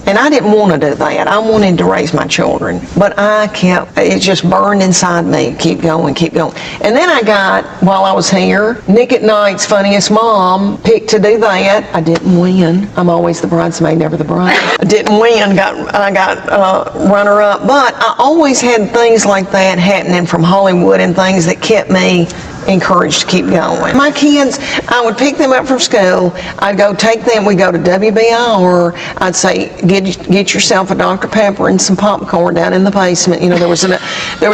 And I didn't want to do that. I wanted to raise my children. But it just burned inside me. Keep going, keep going. And then I got, while I was here, Nick at Night's Funniest Mom picked to do that. I didn't win. I'm always the bridesmaid, never the bride. I didn't win. I got runner-up. But I always had things like that happening from Hollywood and things that kept me encouraged to keep going. My kids, I would pick them up from school. I'd go take them. We go to WBR. I'd say, get yourself a Dr. Pepper and some popcorn down in the basement. You know, there was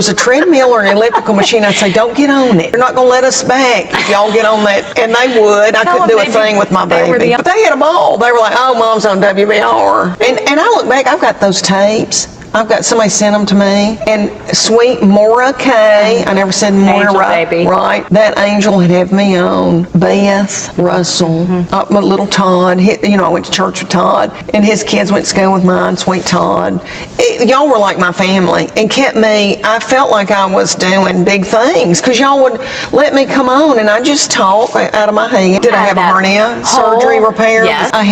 a treadmill or an elliptical machine. I'd say, don't get on it. They're not going to let us back if y'all get on that. And they would. I couldn't do a thing with my baby. But they had a ball. They were like, oh, Mom's on WBR. And I look back, I've got those tapes. I've got somebody sent them to me, and sweet Maura Kay, I never said Maura, right? That angel had had me on. Beth, Russell, my little Todd. I went to church with Todd, and his kids went to school with mine. Sweet Todd. Y'all were like my family, and kept me. I felt like I was doing big things because y'all would let me come on, and I just talk out of my head. Did I have a hernia surgery repair? Yes. I've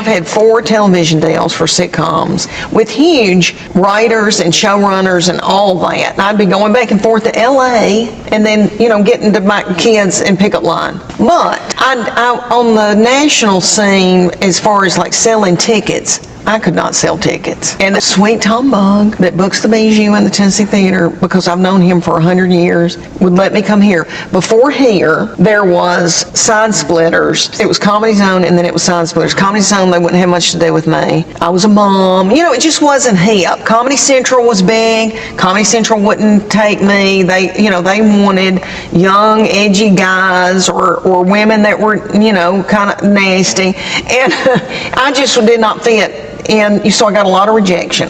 had four television deals for sitcoms with huge writers and showrunners and all that. And I'd be going back and forth to LA and then, getting to my kids and pickup line. But I on the national scene, as far as like selling tickets, I could not sell tickets. And the sweet Tom Bug that books the Bijou in the Tennessee Theater, because I've known him for 100 years, would let me come here. Before here, there was Side Splitters. It was Comedy Zone, and then it was Side Splitters. Comedy Zone, they wouldn't have much to do with me. I was a mom. It just wasn't hip. Comedy Central was big. Comedy Central wouldn't take me. They wanted young, edgy guys or women that were, kind of nasty. And I just did not fit. And so I got a lot of rejection.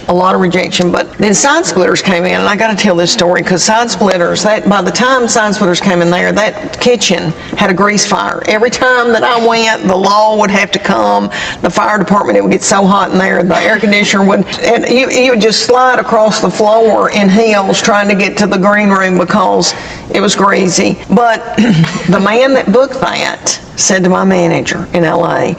But then Side Splitters came in, and I got to tell this story because Side Splitters, by the time Side Splitters came in there, that kitchen had a grease fire. Every time that I went, the law would have to come. The fire department, it would get so hot in there, the air conditioner would, and you would just slide across the floor in heels trying to get to the green room because it was greasy. But the man that booked that said to my manager in LA,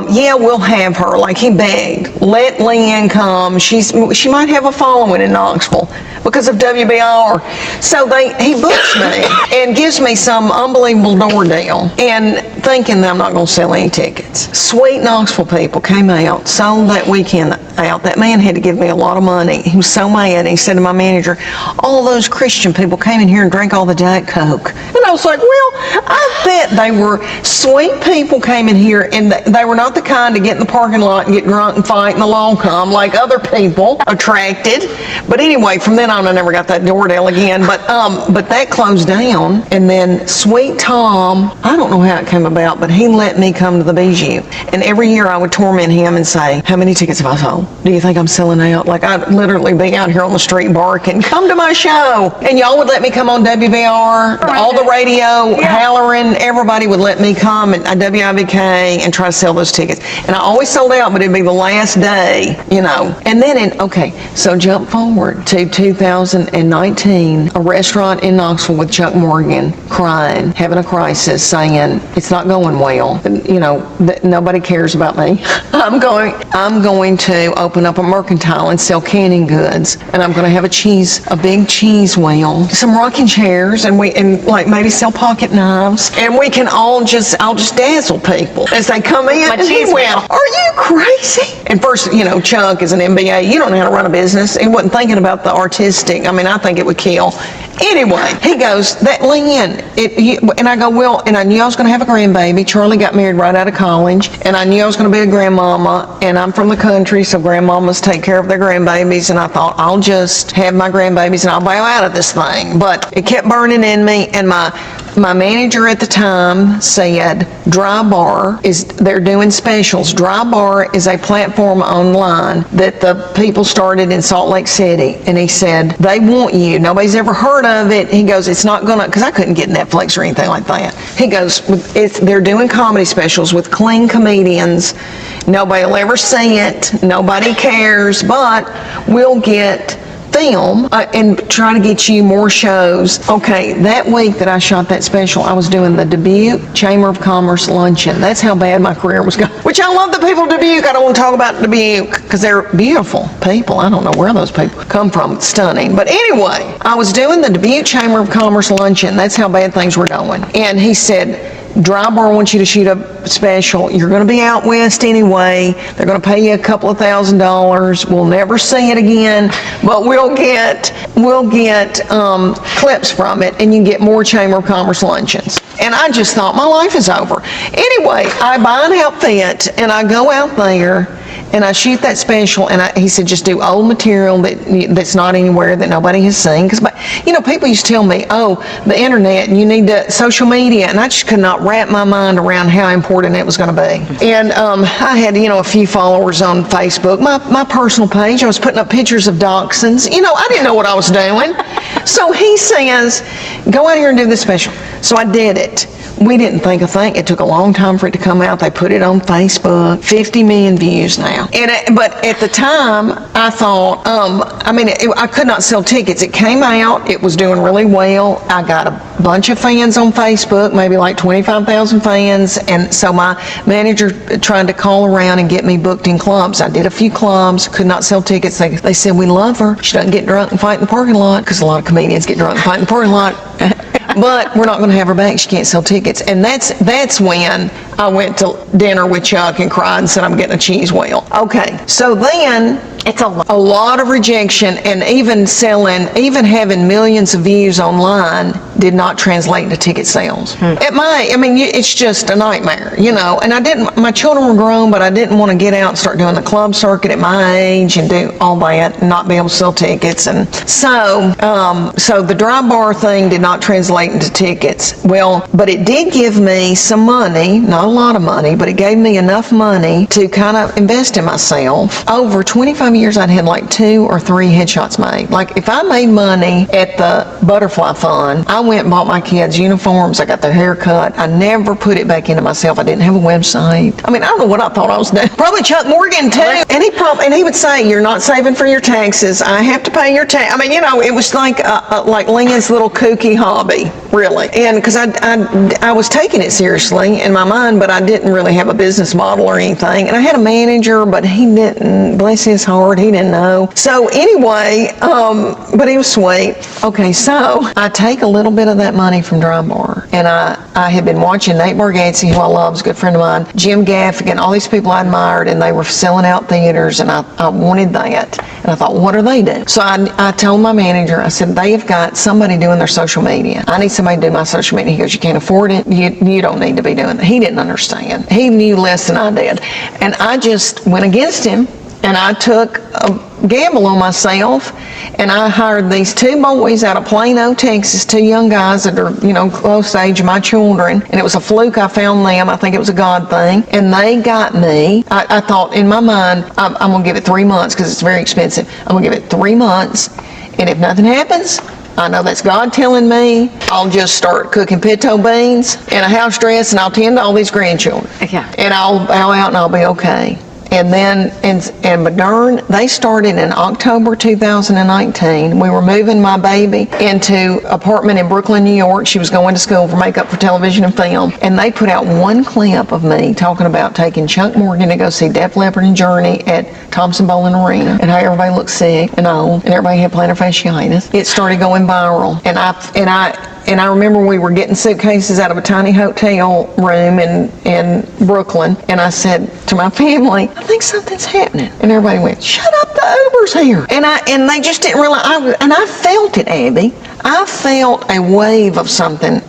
yeah, we'll have her. Like, he begged, let Leanne come. She might have a following in Knoxville because of WBR. So he books me and gives me some unbelievable door deal, and thinking that I'm not going to sell any tickets. Sweet Knoxville people came out, sold that weekend out. That man had to give me a lot of money. He was so mad. He said to my manager, all those Christian people came in here and drank all the Diet Coke. And I was like, well, I bet they were sweet people came in here, and they were not the kind to get in the parking lot and get drunk and fight and the law come like other people attracted. But anyway, from then on, I never got that door deal again. But that closed down, and then Sweet Tom, I don't know how it came about, but he let me come to the Bijou. And every year I would torment him and say, how many tickets have I sold? Do you think I'm selling out? Like, I'd literally be out here on the street barking, come to my show. And y'all would let me come on WBR, all the radio, Halloran, everybody would let me come at WIVK and try to sell those tickets. And I always sold out, but it'd be the last day, And then so jump forward to 2019, a restaurant in Knoxville with Chuck Morgan crying, having a crisis, saying, it's not going well. Nobody cares about me. I'm going to open up a mercantile and sell canning goods. And I'm going to have a big cheese wheel, some rocking chairs, and maybe sell pocket knives. And we can I'll just dazzle people as they come in. And he went, are you crazy? And first, Chuck is an MBA. You don't know how to run a business. He wasn't thinking about the artistic. I think it would kill. Anyway, he goes, that Leanne, and I go, well, and I knew I was going to have a grandbaby. Charlie got married right out of college, and I knew I was going to be a grandmama, and I'm from the country, so grandmamas take care of their grandbabies, and I thought, I'll just have my grandbabies and I'll bail out of this thing. But it kept burning in me, and my manager at the time said, Dry Bar they're doing specials. Dry Bar is a platform online that the people started in Salt Lake City. And he said, they want you. Nobody's ever heard of it. He goes, it's not gonna, because I couldn't get Netflix or anything like that. He goes, they're doing comedy specials with clean comedians. Nobody will ever see it. Nobody cares, but we'll get film and try to get you more shows. Okay, that week that I shot that special, I was doing the Dubuque Chamber of Commerce Luncheon. That's how bad my career was going. Which I love the people of Dubuque. I don't want to talk about Dubuque because they're beautiful people. I don't know where those people come from. It's stunning. But anyway, I was doing the Dubuque Chamber of Commerce Luncheon. That's how bad things were going. And he said, Dry Bar wants you to shoot a special. You're going to be out west anyway. They're going to pay you a couple of $1,000s. We'll never see it again, but we'll get clips from it, and you get more Chamber of Commerce luncheons. And I just thought my life is over. Anyway, I buy an outfit and I go out there and I shoot that special, and he said, just do old material that's not anywhere, that nobody has seen. Because, people used to tell me, oh, the internet, you need social media, and I just could not wrap my mind around how important it was going to be. And I had, a few followers on Facebook. My personal page, I was putting up pictures of dachshunds. I didn't know what I was doing. So he says, go out here and do this special. So I did it. We didn't think a thing. It took a long time for it to come out. They put it on Facebook. 50 million views now. But at the time, I thought, I could not sell tickets. It came out. It was doing really well. I got a bunch of fans on Facebook, maybe like 25,000 fans. And so my manager tried to call around and get me booked in clubs. I did a few clubs, could not sell tickets. They said, we love her. She doesn't get drunk and fight in the parking lot, because a lot of comedians get drunk and fight in the parking lot. But we're not going to have her back. She can't sell tickets. And that's when I went to dinner with Chuck and cried and said, I'm getting a cheese wheel. Okay, so then it's a lot of rejection, and even having millions of views online did not translate into ticket sales. It's just a nightmare, and my children were grown, but I didn't want to get out and start doing the club circuit at my age and do all that and not be able to sell tickets. And so the Dry Bar thing did not translate into tickets. Well, but it did give me some money, not a lot of money, but it gave me enough money to kind of invest in myself. Over 25 years, I'd had like 2 or 3 headshots made. Like, if I made money at the Butterfly Fund, I went and bought my kids uniforms. I got their hair cut. I never put it back into myself. I didn't have a website. I don't know what I thought I was doing. Probably Chuck Morgan too. And he would say, you're not saving for your taxes. I have to pay your tax. It was like Leanne's little kooky hobby, really. And because I was taking it seriously in my mind, but I didn't really have a business model or anything. And I had a manager, but he didn't, bless his heart, he didn't know. So anyway, but he was sweet. Okay, so I take a little bit of that money from Dry Bar, and I had been watching Nate Bargatze, who I love, is a good friend of mine, Jim Gaffigan, all these people I admired, and they were selling out theaters, and I wanted that. And I thought, what are they doing? So I told my manager, I said, they have got somebody doing their social media. I need somebody to do my social media. He goes, you can't afford it. You don't need to be doing it. He didn't understand. He knew less than I did. And I just went against him, and I took a gamble on myself, and I hired these 2 boys out of Plano, Texas, 2 young guys that are, close age of my children, and it was a fluke I found them. I think it was a God thing, and they got me. I thought in my mind, I'm going to give it 3 months because it's very expensive. I'm going to give it 3 months, and if nothing happens, I know that's God telling me, I'll just start cooking pinto beans in a house dress, and I'll tend to all these grandchildren. Yeah. And I'll bow out and I'll be okay. And then, and Modern, they started in October 2019. We were moving my baby into an apartment in Brooklyn, New York. She was going to school for makeup for television and film. And they put out 1 clip of me talking about taking Chuck Morgan to go see Def Leppard and Journey at Thompson Bowling Arena, and how everybody looked sick and old, and everybody had plantar fasciitis. It started going viral. And I remember we were getting suitcases out of a tiny hotel room in Brooklyn, and I said to my family, I think something's happening. And everybody went, shut up, the Uber's here. And they just didn't realize, and I felt it, Abby. I felt a wave of something